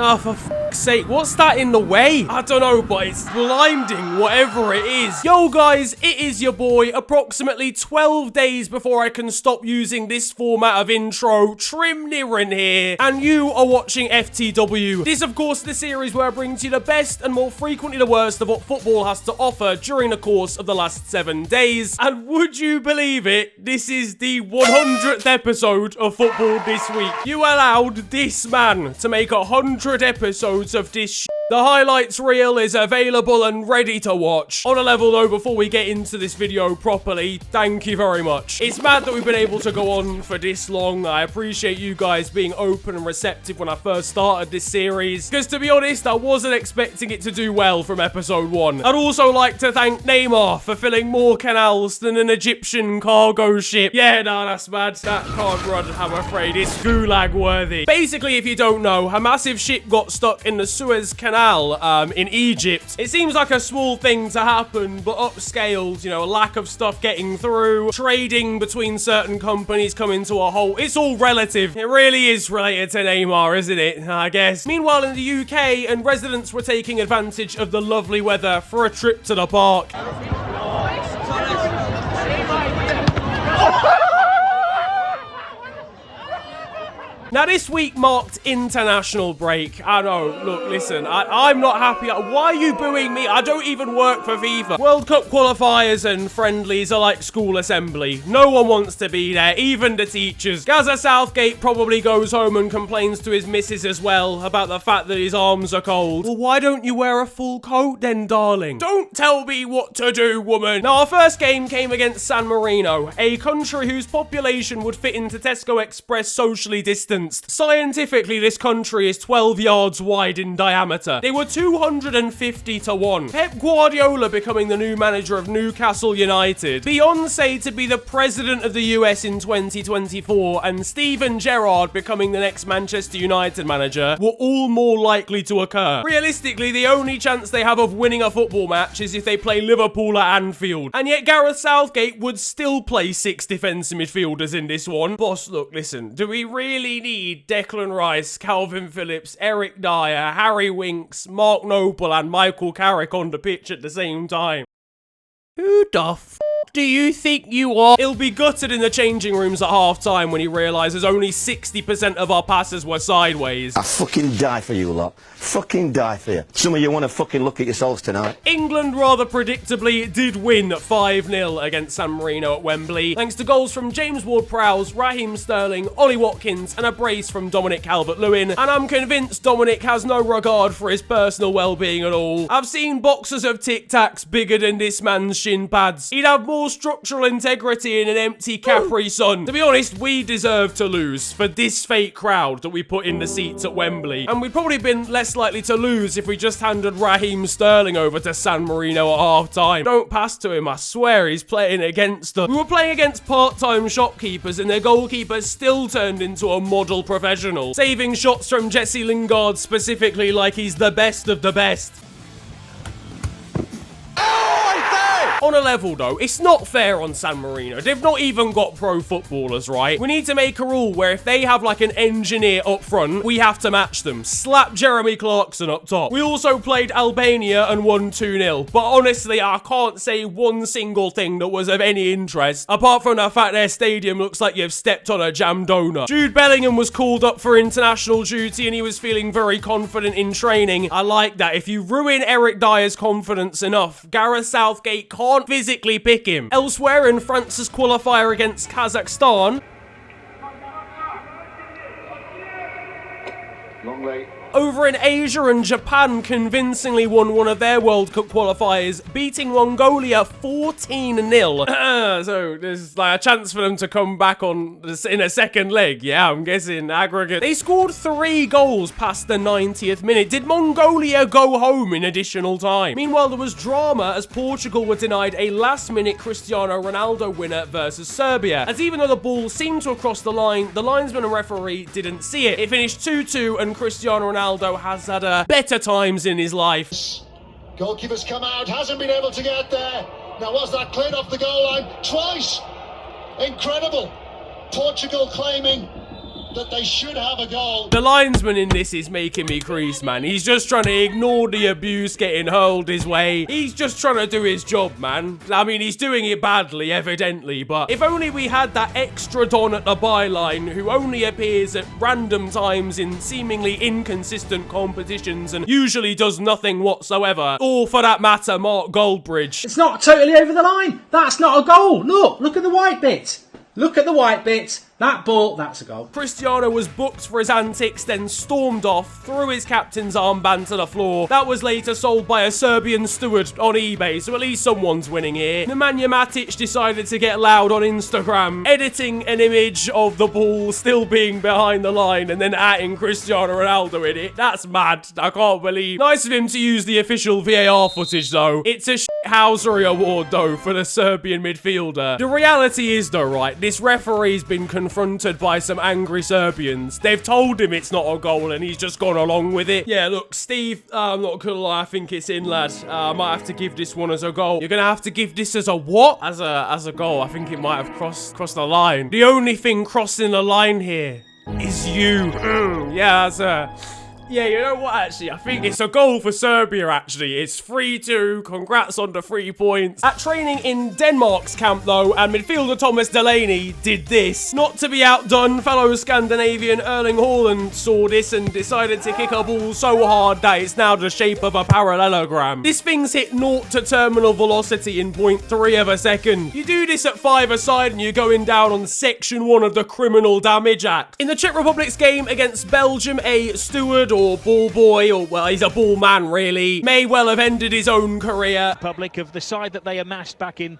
Oh, for fuck's sake, what's that in the way? I don't know, but it's blinding, whatever it is. Yo, guys, it is your boy, approximately 12 days before I can stop using this format of intro, Trim Niren here, and you are watching FTW. This, of course, is the series where I bring to you the best and more frequently the worst of what football has to offer during the course of the last 7 days. And would you believe it, this is the 100th episode of Football This Week. You allowed this man to make 100 episodes of this shit. The highlights reel is available and ready to watch. On a level though, before we get into this video properly, thank you very much. It's mad that we've been able to go on for this long. I appreciate you guys being open and receptive when I first started this series, because to be honest, I wasn't expecting it to do well from episode 1. I'd also like to thank Neymar for filling more canals than an Egyptian cargo ship. Yeah, no, that's mad. That can't run, I'm afraid. It's gulag worthy. Basically, if you don't know, a massive ship got stuck in the Suez Canal in Egypt. It seems like a small thing to happen, but upscaled, you know, a lack of stuff getting through, trading between certain companies coming to a halt. It's all relative. It really is related to Neymar, isn't it? I guess. Meanwhile, in the UK, and residents were taking advantage of the lovely weather for a trip to the park. Now, this week marked international break. I know, look, listen, I'm not happy. Why are you booing me? I don't even work for FIFA. World Cup qualifiers and friendlies are like school assembly. No one wants to be there, even the teachers. Gaza Southgate probably goes home and complains to his missus as well about the fact that his arms are cold. Well, why don't you wear a full coat then, darling? Don't tell me what to do, woman. Now, our first game came against San Marino, a country whose population would fit into Tesco Express socially distanced. Scientifically, this country is 12 yards wide in diameter. They were 250 to 1. Pep Guardiola becoming the new manager of Newcastle United. Beyonce to be the president of the US in 2024. And Steven Gerrard becoming the next Manchester United manager were all more likely to occur. Realistically, the only chance they have of winning a football match is if they play Liverpool at Anfield. And yet Gareth Southgate would still play 6 defensive midfielders in this one. Boss, look, listen, do we really need Declan Rice, Calvin Phillips, Eric Dyer, Harry Winks, Mark Noble and Michael Carrick on the pitch at the same time? Who the f*** do you think you are? He'll be gutted in the changing rooms at half-time when he realises only 60% of our passes were sideways. I fucking die for you lot. Fucking die for you. Some of you want to fucking look at yourselves tonight. England, rather predictably, did win 5-0 against San Marino at Wembley, thanks to goals from James Ward-Prowse, Raheem Sterling, Ollie Watkins, and a brace from Dominic Calvert-Lewin. And I'm convinced Dominic has no regard for his personal well-being at all. I've seen boxes of Tic Tacs bigger than this man's shin pads. He'd have more structural integrity in an empty Capri Sun. To be honest, we deserve to lose for this fake crowd that we put in the seats at Wembley. And we'd probably been less likely to lose if we just handed Raheem Sterling over to San Marino at half-time. Don't pass to him, I swear he's playing against us. We were playing against part-time shopkeepers and their goalkeeper still turned into a model professional, saving shots from Jesse Lingard specifically like he's the best of the best. On a level though, it's not fair on San Marino. They've not even got pro footballers, right? We need to make a rule where if they have like an engineer up front, we have to match them. Slap Jeremy Clarkson up top. We also played Albania and won 2-0. But honestly, I can't say one single thing that was of any interest, apart from the fact their stadium looks like you've stepped on a jam donut. Jude Bellingham was called up for international duty and he was feeling very confident in training. I like that. If you ruin Eric Dyer's confidence enough, Gareth Southgate can't physically pick him. Elsewhere in France's qualifier against Kazakhstan, Long way. over in Asia and Japan convincingly won one of their World Cup qualifiers, beating Mongolia 14-0. So there's like a chance for them to come back on in a second leg. Yeah, I'm guessing aggregate. They scored 3 goals past the 90th minute. Did Mongolia go home in additional time? Meanwhile, there was drama as Portugal were denied a last-minute Cristiano Ronaldo winner versus Serbia. As even though the ball seemed to have crossed the line, the linesman and referee didn't see it. It finished 2-2 and Cristiano Ronaldo has had better times in his life. Goalkeeper's come out, hasn't been able to get there. Now was that cleared off the goal line? Twice! Incredible! Portugal claiming that they should have a goal. The linesman in this is making me crease, man. He's just trying to ignore the abuse getting hurled his way. He's just trying to do his job, man. I mean, he's doing it badly, evidently, but if only we had that extra Don at the byline who only appears at random times in seemingly inconsistent competitions and usually does nothing whatsoever. Or, for that matter, Mark Goldbridge. It's not totally over the line. That's not a goal. Look at the white bit. Look at the white bit. That ball, that's a goal. Cristiano was booked for his antics, then stormed off, threw his captain's armband to the floor. That was later sold by a Serbian steward on eBay, so at least someone's winning here. Nemanja Matic decided to get loud on Instagram, editing an image of the ball still being behind the line and then adding Cristiano Ronaldo in it. That's mad. I can't believe. Nice of him to use the official VAR footage, though. It's a shithousery award, though, for the Serbian midfielder. The reality is, though, right, this referee's been confronted by some angry Serbians. They've told him it's not a goal and he's just gone along with it. Yeah, look, Steve, I'm not gonna lie, I think it's in, lad. I might have to give this one as a goal. You're gonna have to give this as a what? As a goal. I think it might have crossed the line. The only thing crossing the line here is you. Yeah, that's a... Yeah, you know what, actually? I think it's a goal for Serbia, actually. It's 3-2. Congrats on the 3 points. At training in Denmark's camp, though, and midfielder Thomas Delaney did this. Not to be outdone, fellow Scandinavian Erling Haaland saw this and decided to kick a ball so hard that it's now the shape of a parallelogram. This thing's hit 0 to terminal velocity in 0.3 of a second. You do this at 5-a-side and you're going down on Section 1 of the Criminal Damage Act. In the Czech Republic's game against Belgium, a steward or ball boy, or well, he's a ball man really, may well have ended his own career. Public of the side that they amassed back in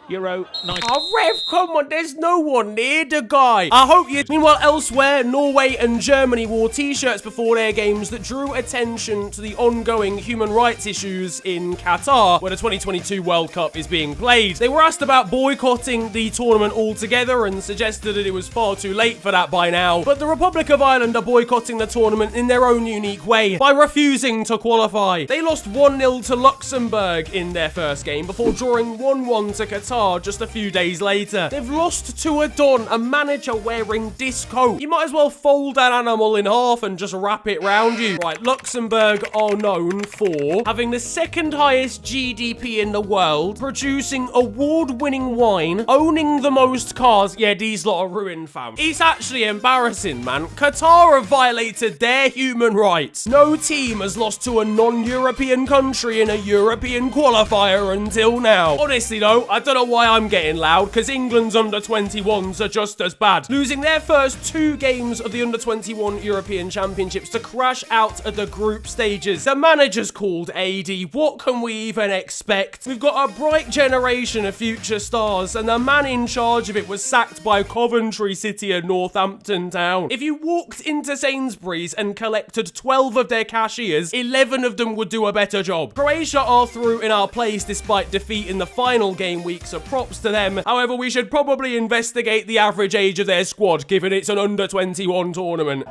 Euro 90. Oh, Rev, come on, there's no one near the guy. I hope you... Meanwhile, elsewhere, Norway and Germany wore t-shirts before their games that drew attention to the ongoing human rights issues in Qatar, where the 2022 World Cup is being played. They were asked about boycotting the tournament altogether and suggested that it was far too late for that by now. But the Republic of Ireland are boycotting the tournament in their own unique way, by refusing to qualify. They lost 1-0 to Luxembourg in their first game before drawing 1-1 to Qatar just a few days later. They've lost to a Don, a manager wearing disco. You might as well fold that animal in half and just wrap it round you. Right, Luxembourg are known for having the second highest GDP in the world, producing award-winning wine, owning the most cars. Yeah, these lot are ruined, fam. It's actually embarrassing, man. Qatar have violated their human rights. No team has lost to a non-European country in a European qualifier until now. Honestly, though, I don't know why I'm getting loud, because England's under-21s are just as bad. Losing their first 2 games of the under-21 European Championships to crash out at the group stages. The manager's called AD. What can we even expect? We've got a bright generation of future stars, and the man in charge of it was sacked by Coventry City and Northampton Town. If you walked into Sainsbury's and collected 12 of their cashiers, 11 of them would do a better job. Croatia are through in our place despite defeat in the final game week, so props to them. However, we should probably investigate the average age of their squad, given it's an under-21 tournament.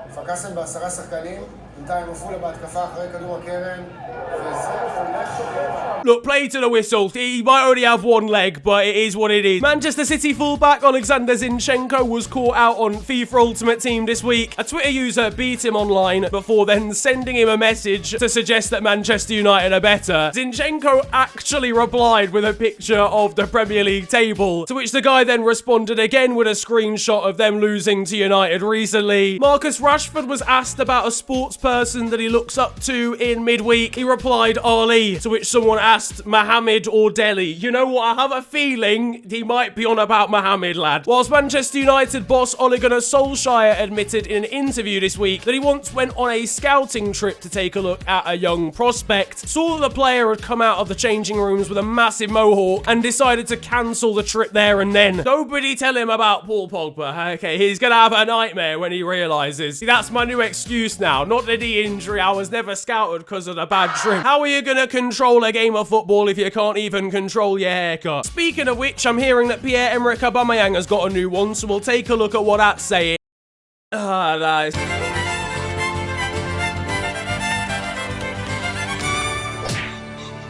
Look, play to the whistle. He might only have 1 leg, but it is what it is. Manchester City fullback Alexander Zinchenko was caught out on FIFA Ultimate Team this week. A Twitter user beat him online before then sending him a message to suggest that Manchester United are better. Zinchenko actually replied with a picture of the Premier League table, to which the guy then responded again with a screenshot of them losing to United recently. Marcus Rashford was asked about a sports person that he looks up to in midweek. He replied Ali, to which someone asked Mohammed or Delhi. You know what? I have a feeling he might be on about Mohammed, lad. Whilst Manchester United boss Ole Gunnar Solskjaer admitted in an interview this week that he once went on a scouting trip to take a look at a young prospect, saw that the player had come out of the changing rooms with a massive mohawk and decided to cancel the trip there and then. Nobody tell him about Paul Pogba. Okay, he's gonna have a nightmare when he realizes. See, that's my new excuse now. Not the knee injury. I was never scouted because of the bad trip. How are you gonna control a game of football if you can't even control your haircut? Speaking of which, I'm hearing that Pierre-Emerick Aubameyang has got a new one, so we'll take a look at what that's saying. Ah, nice.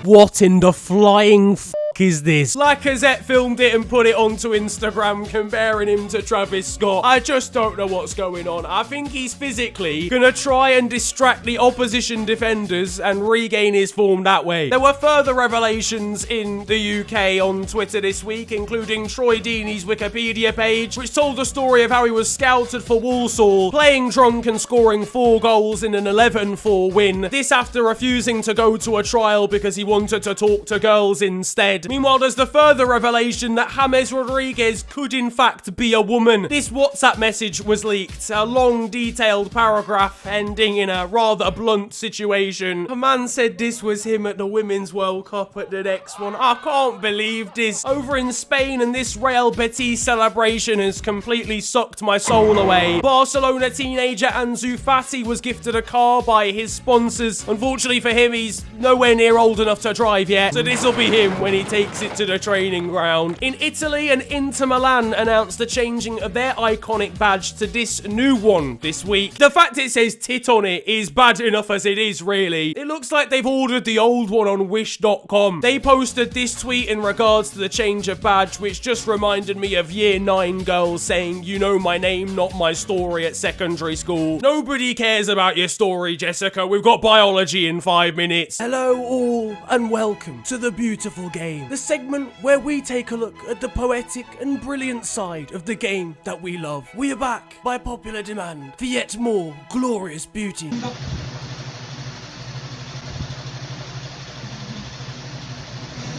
What in the flying is this? Lacazette filmed it and put it onto Instagram, comparing him to Travis Scott. I just don't know what's going on. I think he's physically gonna try and distract the opposition defenders and regain his form that way. There were further revelations in the UK on Twitter this week, including Troy Deeney's Wikipedia page, which told the story of how he was scouted for Walsall, playing drunk and scoring 4 goals in an 11-4 win. This after refusing to go to a trial because he wanted to talk to girls instead. Meanwhile, there's the further revelation that James Rodriguez could in fact be a woman. This WhatsApp message was leaked, a long detailed paragraph ending in a rather blunt situation. A man said this was him at the Women's World Cup at the next one. I can't believe this. Over in Spain, and this Real Betis celebration has completely sucked my soul away. Barcelona teenager Ansu Fati was gifted a car by his sponsors. Unfortunately for him, he's nowhere near old enough to drive yet, so this will be him when he takes it to the training ground. In Italy, an Inter Milan announced the changing of their iconic badge to this new one this week. The fact it says tit on it is bad enough as it is, really. It looks like they've ordered the old one on wish.com. They posted this tweet in regards to the change of badge, which just reminded me of year 9 girls saying, "You know my name, not my story" at secondary school. Nobody cares about your story, Jessica. We've got biology in 5 minutes. Hello all, and welcome to The Beautiful Game, the segment where we take a look at the poetic and brilliant side of the game that we love. We are back by popular demand for yet more glorious beauty.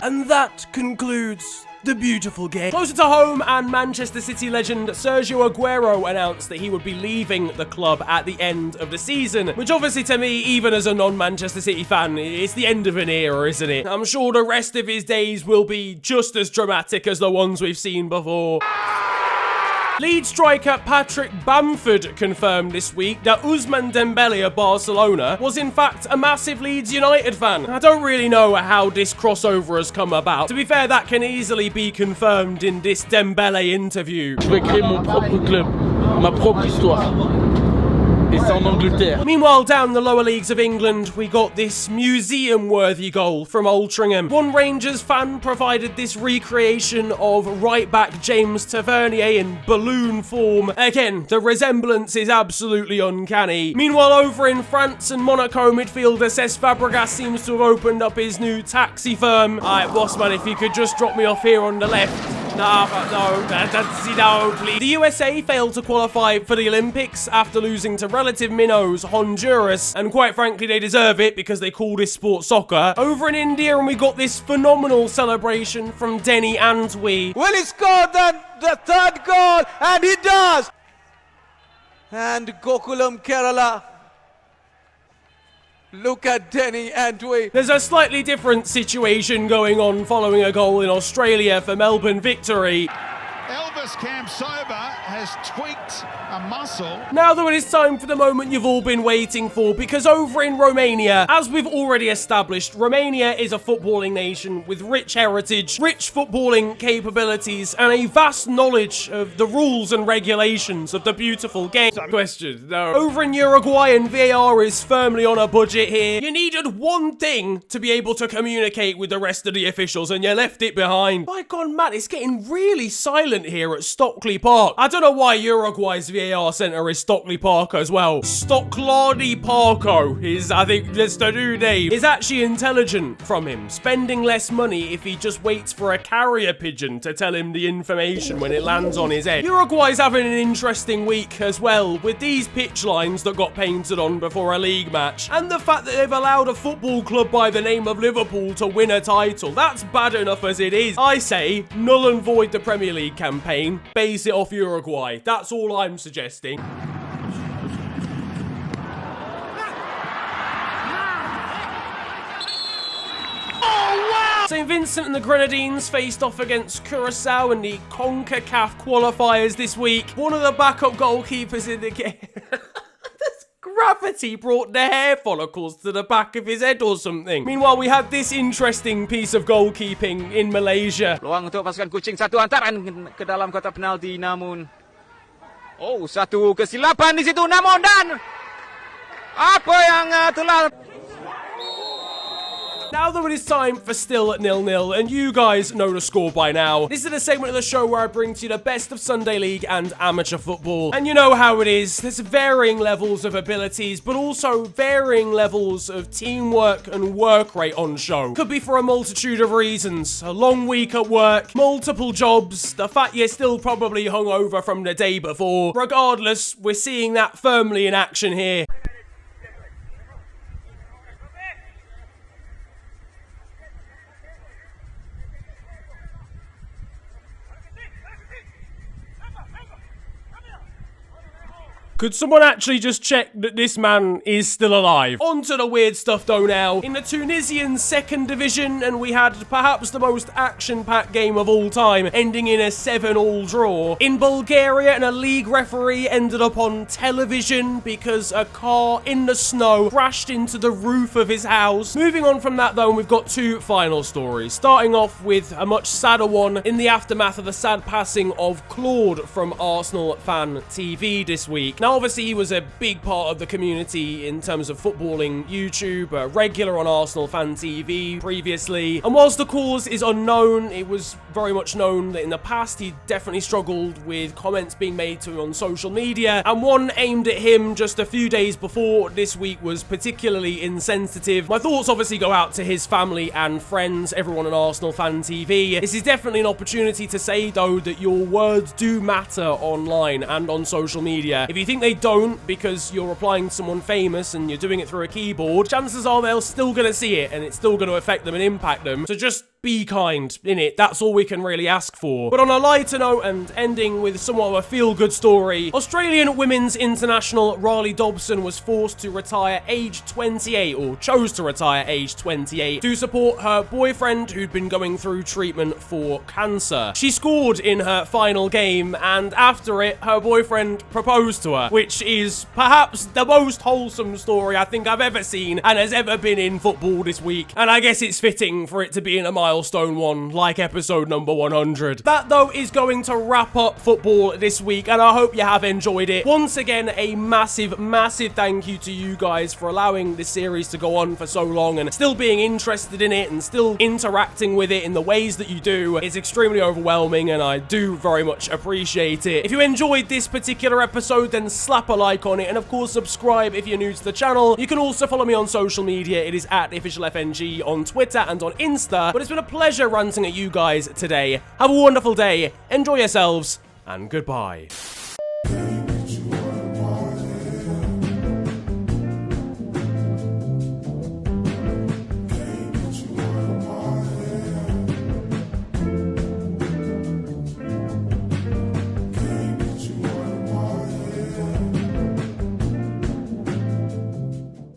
And that concludes The Beautiful Game. Closer to home, and Manchester City legend Sergio Aguero announced that he would be leaving the club at the end of the season, which obviously to me, even as a non-Manchester City fan, it's the end of an era, isn't it? I'm sure the rest of his days will be just as dramatic as the ones we've seen before. Leeds striker Patrick Bamford confirmed this week that Ousmane Dembele of Barcelona was in fact a massive Leeds United fan. I don't really know how this crossover has come about. To be fair, that can easily be confirmed in this Dembele interview. Je vais créer mon propre club, ma propre histoire. Et c'est en Angleterre. Meanwhile, down the lower leagues of England, we got this museum-worthy goal from Altrincham. One Rangers fan provided this recreation of right-back James Tavernier in balloon form. Again, the resemblance is absolutely uncanny. Meanwhile, over in France and Monaco, midfielder Cesc Fabregas seems to have opened up his new taxi firm. Alright, bossman, if you could just drop me off here on the left. No, please. The USA failed to qualify for the Olympics after losing to relative minnows Honduras, and quite frankly they deserve it because they call this sport soccer. Over in India, and we got this phenomenal celebration from Denny Antwi. Will he score the 3rd goal? And he does! And Gokulam Kerala. Look at Denny Antwi. There's a slightly different situation going on following a goal in Australia for Melbourne victory. Elvis Campsoba has tweaked a muscle. Now though, it is time for the moment you've all been waiting for, because over in Romania, as we've already established, Romania is a footballing nation with rich heritage, rich footballing capabilities, and a vast knowledge of the rules and regulations of the beautiful game. Question, no. Over in Uruguay, and VAR is firmly on a budget here. You needed one thing to be able to communicate with the rest of the officials, and you left it behind. My God, Matt, it's getting really silent here at Stockley Park. I don't know why Uruguay's VAR centre is Stockley Park as well. Stocklady Parko is, I think, that's the new name. It's actually intelligent from him, spending less money if he just waits for a carrier pigeon to tell him the information when it lands on his head. Uruguay's having an interesting week as well, with these pitch lines that got painted on before a league match, and the fact that they've allowed a football club by the name of Liverpool to win a title. That's bad enough as it is. I say, null and void the Premier League campaign, base it off Uruguay. That's all I'm suggesting. St. Vincent and the Grenadines faced off against Curacao in the CONCACAF qualifiers this week. One of the backup goalkeepers in the game... Gravity brought the hair follicles to the back of his head or something. Meanwhile, we had this interesting piece of goalkeeping in Malaysia. Peluang untuk pasukan kucing, satu hantaran ke dalam kotak penalti, namun satu kesilapan di situ, namun dan apa yang telah Now though, it is time for Still at 0-0, and you guys know the score by now. This is a segment of the show where I bring to you the best of Sunday League and amateur football. And you know how it is. There's varying levels of abilities, but also varying levels of teamwork and work rate on show. Could be for a multitude of reasons. A long week at work, multiple jobs, the fact you're still probably hungover from the day before. Regardless, we're seeing that firmly in action here. Could someone actually just check that this man is still alive? On to the weird stuff though now. In the Tunisian second division, and we had perhaps the most action-packed game of all time, ending in a 7-all draw. In Bulgaria, and a league referee ended up on television because a car in the snow crashed into the roof of his house. Moving on from that though, we've got two final stories. Starting off with a much sadder one in the aftermath of the sad passing of Claude from Arsenal Fan TV this week. Now, obviously, he was a big part of the community in terms of footballing YouTube, a regular on Arsenal Fan TV previously. And whilst the cause is unknown, it was very much known that in the past he definitely struggled with comments being made to him on social media. And one aimed at him just a few days before this week was particularly insensitive. My thoughts obviously go out to his family and friends, everyone on Arsenal Fan TV. This is definitely an opportunity to say, though, that your words do matter online and on social media. If you think they don't because you're replying to someone famous and you're doing it through a keyboard, chances are they're still going to see it and it's still going to affect them and impact them. So just be kind, innit? That's all we can really ask for. But on a lighter note, and ending with somewhat of a feel-good story, Australian women's international Riley Dobson was forced to retire aged 28, or chose to retire aged 28, to support her boyfriend who'd been going through treatment for cancer. She scored in her final game, and after it, her boyfriend proposed to her, which is perhaps the most wholesome story I think I've ever seen and has ever been in football this week. And I guess it's fitting for it to be in a milestone one, like episode number 100. That, though, is going to wrap up football this week, and I hope you have enjoyed it. Once again, a massive, massive thank you to you guys for allowing this series to go on for so long and still being interested in it and still interacting with it in the ways that you do. It's extremely overwhelming, and I do very much appreciate it. If you enjoyed this particular episode, then slap a like on it, and of course, subscribe if you're new to the channel. You can also follow me on social media. It is at officialfng on Twitter and on Insta. But it's been a pleasure ranting at you guys today. Have a wonderful day, enjoy yourselves, and goodbye.